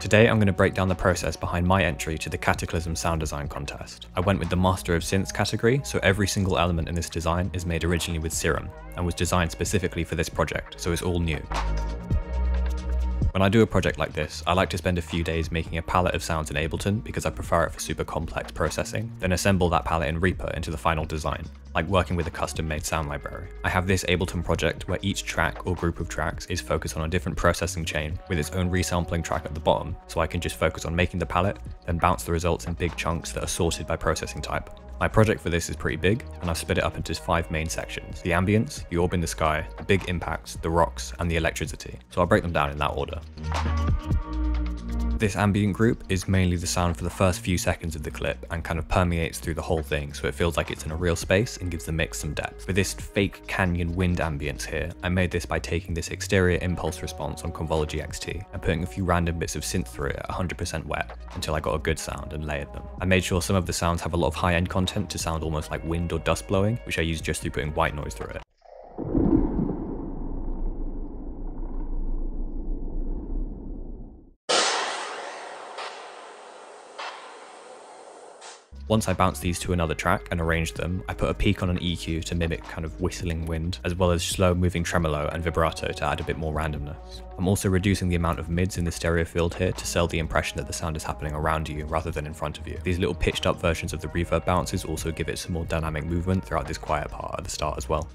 Today I'm going to break down the process behind my entry to the Cataclysm sound design contest. I went with the Master of Synths category, so every single element in this design is made originally with Serum, and was designed specifically for this project, so it's all new. When I do a project like this, I like to spend a few days making a palette of sounds in Ableton because I prefer it for super complex processing, then assemble that palette in Reaper into the final design, like working with a custom-made sound library. I have this Ableton project where each track or group of tracks is focused on a different processing chain with its own resampling track at the bottom, so I can just focus on making the palette, then bounce the results in big chunks that are sorted by processing type. My project for this is pretty big, and I've split it up into 5 main sections: the ambience, the orb in the sky, the big impacts, the rocks, and the electricity. So I'll break them down in that order. This ambient group is mainly the sound for the first few seconds of the clip and kind of permeates through the whole thing, so it feels like it's in a real space and gives the mix some depth. For this fake canyon wind ambience here, I made this by taking this exterior impulse response on Convolugy XT and putting a few random bits of synth through it at 100% wet until I got a good sound and layered them. I made sure some of the sounds have a lot of high-end content to sound almost like wind or dust blowing, which I used just through putting white noise through it. Once I bounced these to another track and arranged them, I put a peak on an EQ to mimic kind of whistling wind, as well as slow moving tremolo and vibrato to add a bit more randomness. I'm also reducing the amount of mids in the stereo field here to sell the impression that the sound is happening around you rather than in front of you. These little pitched up versions of the reverb bounces also give it some more dynamic movement throughout this quiet part at the start as well.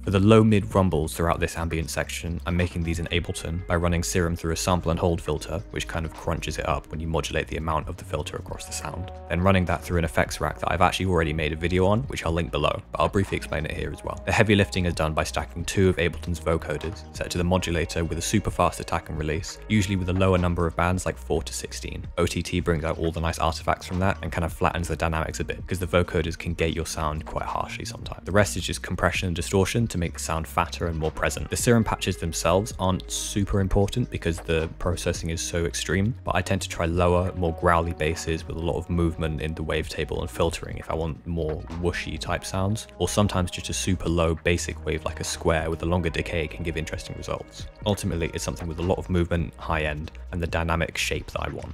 For the low-mid rumbles throughout this ambient section, I'm making these in Ableton by running Serum through a sample and hold filter, which kind of crunches it up when you modulate the amount of the filter across the sound. Then running that through an effects rack that I've actually already made a video on, which I'll link below, but I'll briefly explain it here as well. The heavy lifting is done by stacking 2 of Ableton's vocoders, set to the modulator with a super fast attack and release, usually with a lower number of bands like 4 to 16. OTT brings out all the nice artifacts from that and kind of flattens the dynamics a bit, because the vocoders can gate your sound quite harshly sometimes. The rest is just compression and distortion to make the sound fatter and more present. The Serum patches themselves aren't super important because the processing is so extreme, but I tend to try lower, more growly basses with a lot of movement in the wavetable and filtering if I want more whooshy type sounds, or sometimes just a super low basic wave like a square with a longer decay can give interesting results. Ultimately, it's something with a lot of movement, high end, and the dynamic shape that I want.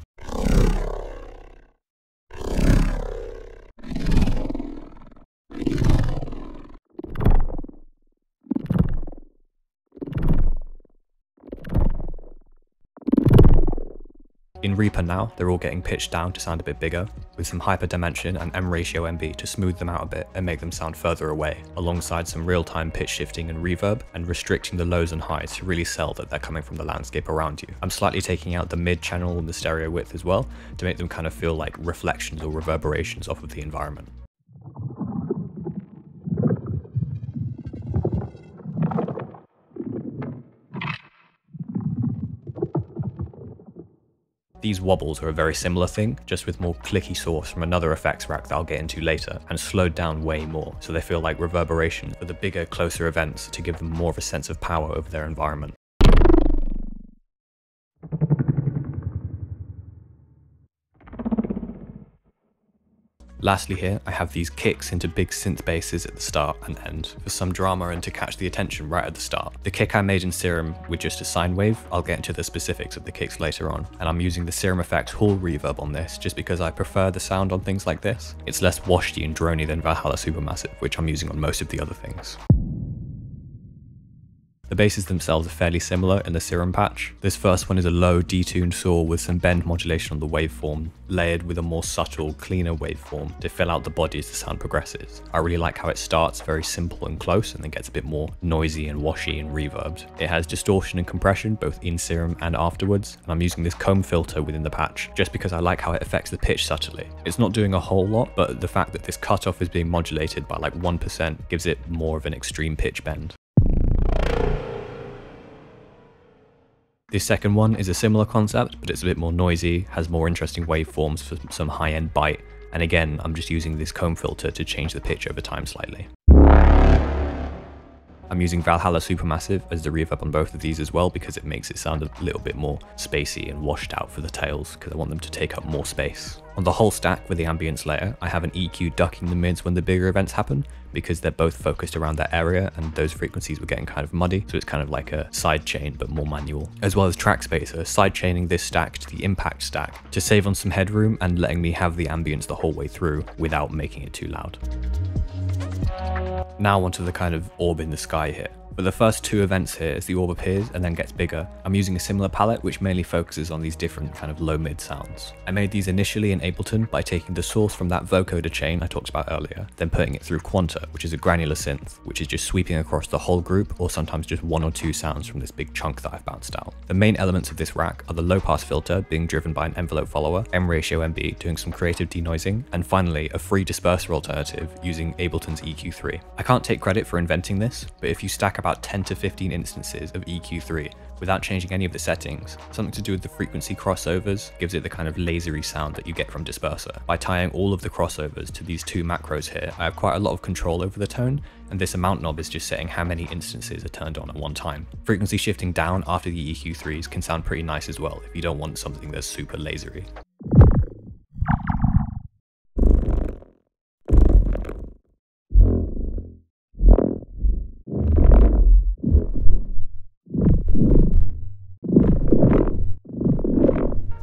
In Reaper now, they're all getting pitched down to sound a bit bigger, with some hyperdimension and M ratio MB to smooth them out a bit and make them sound further away, alongside some real-time pitch shifting and reverb, and restricting the lows and highs to really sell that they're coming from the landscape around you. I'm slightly taking out the mid channel and the stereo width as well, to make them kind of feel like reflections or reverberations off of the environment. These wobbles are a very similar thing, just with more clicky source from another effects rack that I'll get into later, and slowed down way more, so they feel like reverberation for the bigger, closer events to give them more of a sense of power over their environment. Lastly here, I have these kicks into big synth basses at the start and end for some drama and to catch the attention right at the start. The kick I made in Serum with just a sine wave, I'll get into the specifics of the kicks later on, and I'm using the Serum Effect Hall reverb on this just because I prefer the sound on things like this. It's less washy and drony than Valhalla Supermassive, which I'm using on most of the other things. The basses themselves are fairly similar in the Serum patch. This first one is a low detuned saw with some bend modulation on the waveform, layered with a more subtle, cleaner waveform to fill out the body as the sound progresses. I really like how it starts very simple and close and then gets a bit more noisy and washy and reverbed. It has distortion and compression both in Serum and afterwards, and I'm using this comb filter within the patch just because I like how it affects the pitch subtly. It's not doing a whole lot, but the fact that this cutoff is being modulated by like 1% gives it more of an extreme pitch bend. This second one is a similar concept, but it's a bit more noisy, has more interesting waveforms for some high-end bite, and again, I'm just using this comb filter to change the pitch over time slightly. I'm using Valhalla Supermassive as the reverb on both of these as well because it makes it sound a little bit more spacey and washed out for the tails because I want them to take up more space. On the whole stack with the ambience layer, I have an EQ ducking the mids when the bigger events happen because they're both focused around that area and those frequencies were getting kind of muddy, so it's kind of like a side chain but more manual. As well as track spacer, side chaining this stack to the impact stack to save on some headroom and letting me have the ambience the whole way through without making it too loud. Now onto the kind of orb in the sky here. For the first two events here, as the orb appears and then gets bigger, I'm using a similar palette which mainly focuses on these different kind of low-mid sounds. I made these initially in Ableton by taking the source from that vocoder chain I talked about earlier, then putting it through Quanta, which is a granular synth, which is just sweeping across the whole group or sometimes just one or two sounds from this big chunk that I've bounced out. The main elements of this rack are the low-pass filter being driven by an envelope follower, M-ratio MB doing some creative denoising, and finally a free disperser alternative using Ableton's EQ3. I can't take credit for inventing this, but if you stack about 10 to 15 instances of EQ3 without changing any of the settings, something to do with the frequency crossovers gives it the kind of lasery sound that you get from disperser. By tying all of the crossovers to these two macros here, I have quite a lot of control over the tone, and this amount knob is just setting how many instances are turned on at one time. Frequency shifting down after the EQ3s can sound pretty nice as well if you don't want something that's super lasery.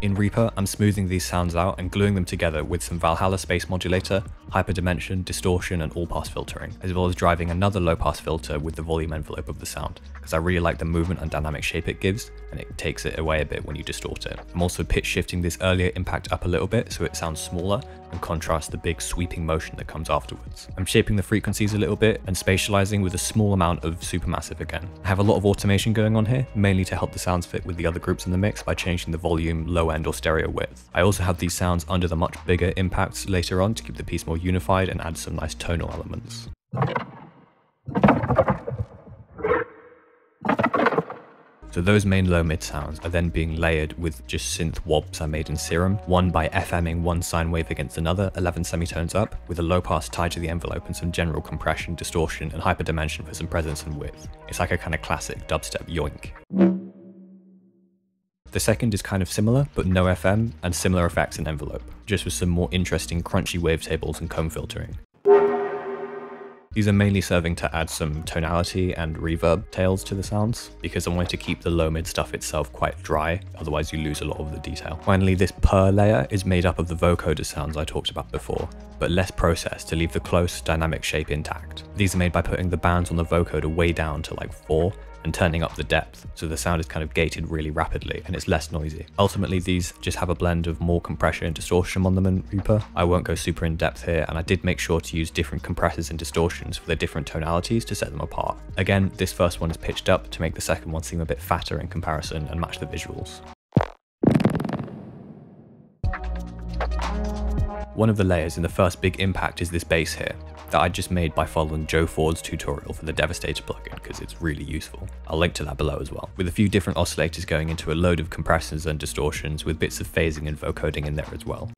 In Reaper, I'm smoothing these sounds out and gluing them together with some Valhalla space modulator, hyperdimension, distortion and all-pass filtering, as well as driving another low-pass filter with the volume envelope of the sound, because I really like the movement and dynamic shape it gives, and it takes it away a bit when you distort it. I'm also pitch shifting this earlier impact up a little bit so it sounds smaller and contrasts the big sweeping motion that comes afterwards. I'm shaping the frequencies a little bit and spatializing with a small amount of supermassive again. I have a lot of automation going on here, mainly to help the sounds fit with the other groups in the mix by changing the volume, low end or stereo width. I also have these sounds under the much bigger impacts later on to keep the piece more unified and add some nice tonal elements. So those main low-mid sounds are then being layered with just synth wobs I made in Serum, one by FMing one sine wave against another 11 semitones up, with a low pass tied to the envelope and some general compression, distortion and hyperdimension for some presence and width. It's like a kind of classic dubstep yoink. The second is kind of similar, but no FM and similar effects in envelope, just with some more interesting crunchy wavetables and comb filtering. These are mainly serving to add some tonality and reverb tails to the sounds, because I wanted to keep the low-mid stuff itself quite dry, otherwise you lose a lot of the detail. Finally, this purr layer is made up of the vocoder sounds I talked about before, but less processed to leave the close, dynamic shape intact. These are made by putting the bands on the vocoder way down to like 4, and turning up the depth, so the sound is kind of gated really rapidly and it's less noisy. Ultimately, these just have a blend of more compression and distortion on them in Reaper. I won't go super in depth here, and I did make sure to use different compressors and distortions for the different tonalities to set them apart. Again, this first one is pitched up to make the second one seem a bit fatter in comparison and match the visuals. One of the layers in the first big impact is this bass here, that I just made by following Joe Ford's tutorial for the Devastator plugin because it's really useful. I'll link to that below as well, with a few different oscillators going into a load of compressors and distortions with bits of phasing and vocoding in there as well.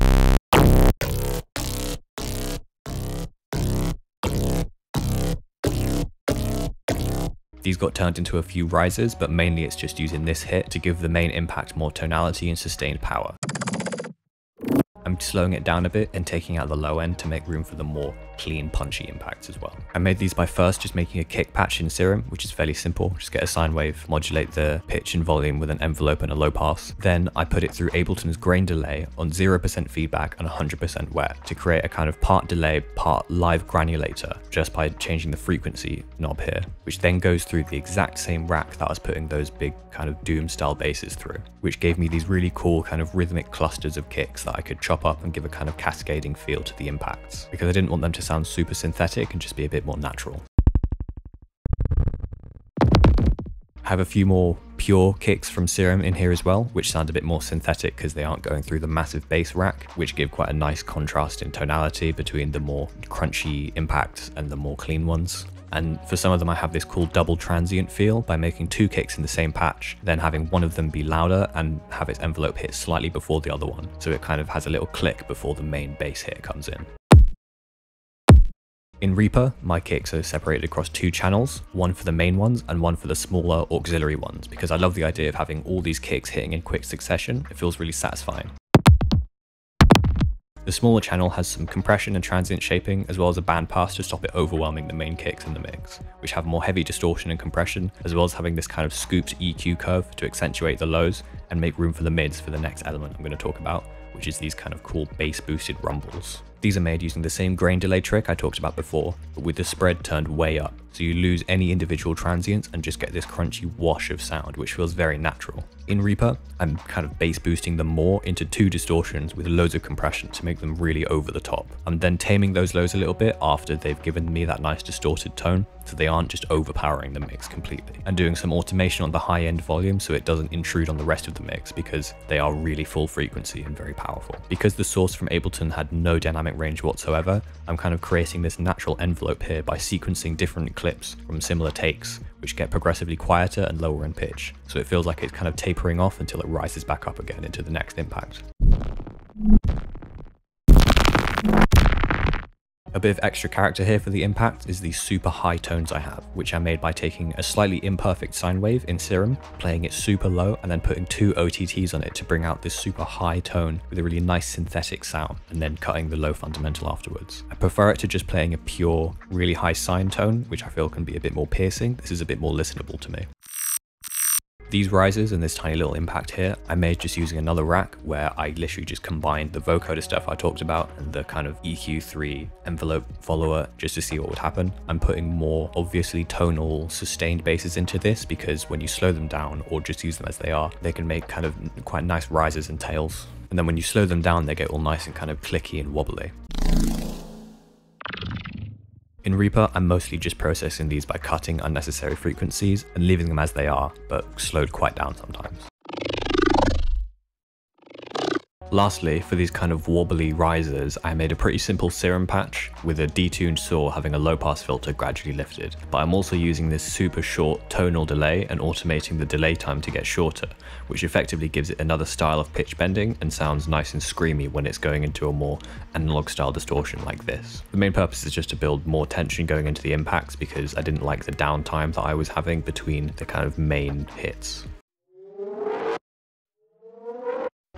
These got turned into a few risers, but mainly it's just using this hit to give the main impact more tonality and sustained power. I'm slowing it down a bit and taking out the low end to make room for the more clean, punchy impacts as well. I made these by first just making a kick patch in Serum, which is fairly simple. Just get a sine wave, modulate the pitch and volume with an envelope and a low pass. Then I put it through Ableton's grain delay on 0% feedback and 100% wet to create a kind of part delay, part live granulator just by changing the frequency knob here, which then goes through the exact same rack that I was putting those big kind of doom style basses through, which gave me these really cool kind of rhythmic clusters of kicks that I could chop up and give a kind of cascading feel to the impacts, because I didn't want them to sound super synthetic and just be a bit more natural. I have a few more pure kicks from Serum in here as well, which sound a bit more synthetic because they aren't going through the massive bass rack, which give quite a nice contrast in tonality between the more crunchy impacts and the more clean ones. And for some of them I have this cool double transient feel by making 2 kicks in the same patch, then having one of them be louder and have its envelope hit slightly before the other one, so it kind of has a little click before the main bass hit comes in. In Reaper, my kicks are separated across 2 channels, one for the main ones and one for the smaller auxiliary ones, because I love the idea of having all these kicks hitting in quick succession. It feels really satisfying. The smaller channel has some compression and transient shaping, as well as a bandpass to stop it overwhelming the main kicks in the mix, which have more heavy distortion and compression, as well as having this kind of scooped EQ curve to accentuate the lows and make room for the mids for the next element I'm going to talk about, which is these kind of cool bass boosted rumbles. These are made using the same grain delay trick I talked about before, but with the spread turned way up, so you lose any individual transients and just get this crunchy wash of sound, which feels very natural. In Reaper, I'm kind of bass boosting them more into 2 distortions with loads of compression to make them really over the top. I'm then taming those lows a little bit after they've given me that nice distorted tone, so they aren't just overpowering the mix completely. And doing some automation on the high end volume so it doesn't intrude on the rest of the mix, because they are really full frequency and very powerful. Because the source from Ableton had no dynamic range whatsoever, I'm kind of creating this natural envelope here by sequencing different clips from similar takes, which get progressively quieter and lower in pitch, so it feels like it's kind of tapering off until it rises back up again into the next impact. A bit of extra character here for the impact is these super high tones I have, which I made by taking a slightly imperfect sine wave in Serum, playing it super low, and then putting 2 OTTs on it to bring out this super high tone with a really nice synthetic sound, and then cutting the low fundamental afterwards. I prefer it to just playing a pure, really high sine tone, which I feel can be a bit more piercing. This is a bit more listenable to me. These rises and this tiny little impact here, I made just using another rack where I literally just combined the vocoder stuff I talked about and the kind of EQ3 envelope follower just to see what would happen. I'm putting more obviously tonal sustained basses into this because when you slow them down or just use them as they are, they can make kind of quite nice rises and tails. And then when you slow them down, they get all nice and kind of clicky and wobbly. In Reaper, I'm mostly just processing these by cutting unnecessary frequencies and leaving them as they are, but slowed quite down sometimes. Lastly, for these kind of wobbly risers, I made a pretty simple Serum patch with a detuned saw having a low pass filter gradually lifted, but I'm also using this super short tonal delay and automating the delay time to get shorter, which effectively gives it another style of pitch bending and sounds nice and screamy when it's going into a more analog style distortion like this. The main purpose is just to build more tension going into the impacts because I didn't like the downtime that I was having between the kind of main hits.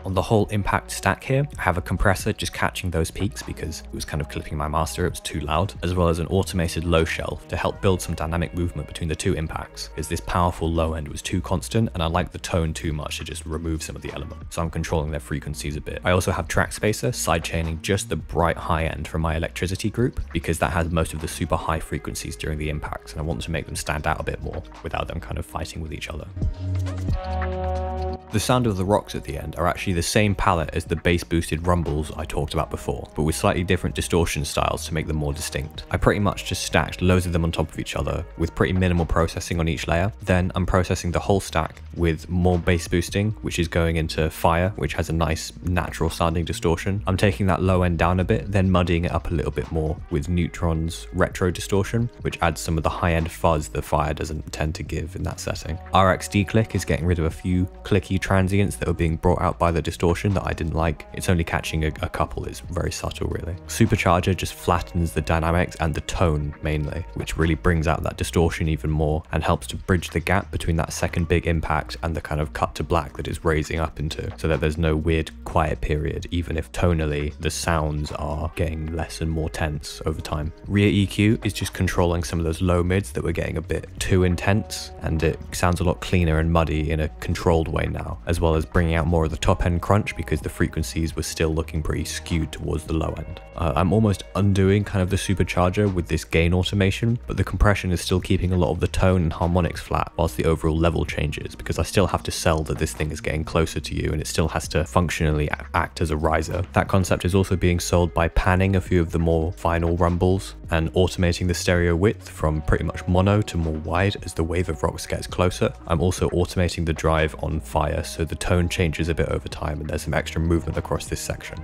On the whole impact stack here, I have a compressor just catching those peaks because it was kind of clipping my master, it was too loud, as well as an automated low shelf to help build some dynamic movement between the 2 impacts, because this powerful low end was too constant and I like the tone too much to just remove some of the elements, so I'm controlling their frequencies a bit. I also have track spacer sidechaining just the bright high end from my electricity group because that has most of the super high frequencies during the impacts and I want to make them stand out a bit more without them kind of fighting with each other. The sound of the rocks at the end are actually the same palette as the bass boosted rumbles I talked about before, but with slightly different distortion styles to make them more distinct. I pretty much just stacked loads of them on top of each other with pretty minimal processing on each layer. Then I'm processing the whole stack with more bass boosting, which is going into Fire, which has a nice natural sounding distortion. I'm taking that low end down a bit, then muddying it up a little bit more with Neutron's retro distortion, which adds some of the high end fuzz that Fire doesn't tend to give in that setting. RXD click is getting rid of a few clicky transients that were being brought out by the distortion that I didn't like. It's only catching a couple, it's very subtle really. Supercharger just flattens the dynamics and the tone mainly, which really brings out that distortion even more and helps to bridge the gap between that second big impact and the kind of cut to black that is raising up into, so that there's no weird quiet period, even if tonally the sounds are getting less and more tense over time. Rear EQ is just controlling some of those low mids that were getting a bit too intense, and it sounds a lot cleaner and muddy in a controlled way now, as well as bringing out more of the top end crunch because the frequencies were still looking pretty skewed towards the low end. I'm almost undoing kind of the supercharger with this gain automation, but the compression is still keeping a lot of the tone and harmonics flat whilst the overall level changes, because I still have to sell that this thing is getting closer to you and it still has to functionally act as a riser. That concept is also being sold by panning a few of the more final rumbles and automating the stereo width from pretty much mono to more wide as the wave of rocks gets closer. I'm also automating the drive on Fire so the tone changes a bit over time and there's some extra movement across this section.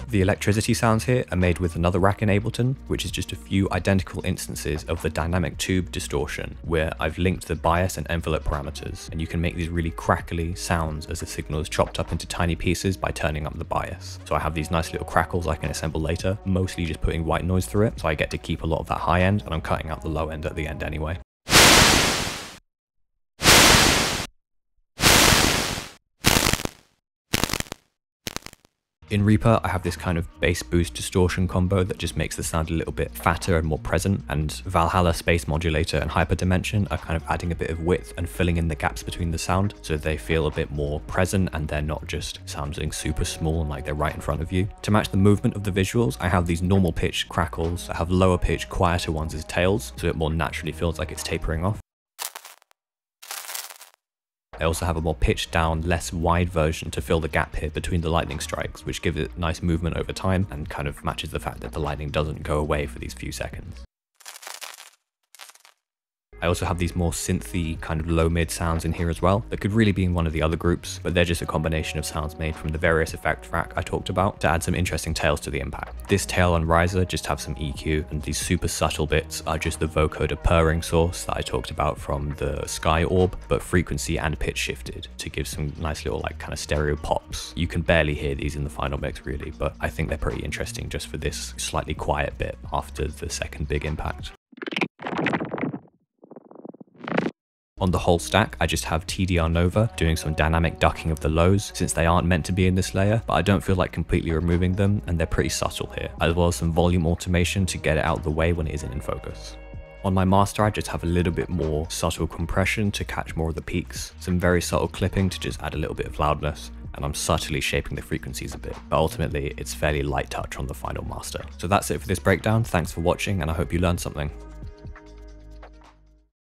The electricity sounds here are made with another rack in Ableton, which is just a few identical instances of the dynamic tube distortion, where I've linked the bias and envelope parameters, and you can make these really crackly sounds as the signal is chopped up into tiny pieces by turning up the bias. So I have these nice little crackles I can assemble later, mostly just putting white noise through it, so I get to keep a lot of that high end, and I'm cutting out the low end at the end anyway. In Reaper, I have this kind of bass boost distortion combo that just makes the sound a little bit fatter and more present, and Valhalla Space Modulator and Hyperdimension are kind of adding a bit of width and filling in the gaps between the sound so they feel a bit more present and they're not just sounding super small and like they're right in front of you. To match the movement of the visuals, I have these normal pitch crackles. I have lower pitch, quieter ones as tails, so it more naturally feels like it's tapering off. I also have a more pitched down, less wide version to fill the gap here between the lightning strikes, which gives it nice movement over time and kind of matches the fact that the lightning doesn't go away for these few seconds. I also have these more synthy kind of low mid sounds in here as well that could really be in one of the other groups, but they're just a combination of sounds made from the various effect rack I talked about to add some interesting tails to the impact. This tail and riser just have some EQ, and these super subtle bits are just the vocoder purring source that I talked about from the Sky Orb, but frequency and pitch shifted to give some nice little like kind of stereo pops. You can barely hear these in the final mix really, but I think they're pretty interesting just for this slightly quiet bit after the second big impact. On the whole stack, I just have TDR Nova doing some dynamic ducking of the lows since they aren't meant to be in this layer, but I don't feel like completely removing them and they're pretty subtle here, as well as some volume automation to get it out of the way when it isn't in focus. On my master, I just have a little bit more subtle compression to catch more of the peaks, some very subtle clipping to just add a little bit of loudness, and I'm subtly shaping the frequencies a bit, but ultimately it's fairly light touch on the final master. So that's it for this breakdown. Thanks for watching and I hope you learned something.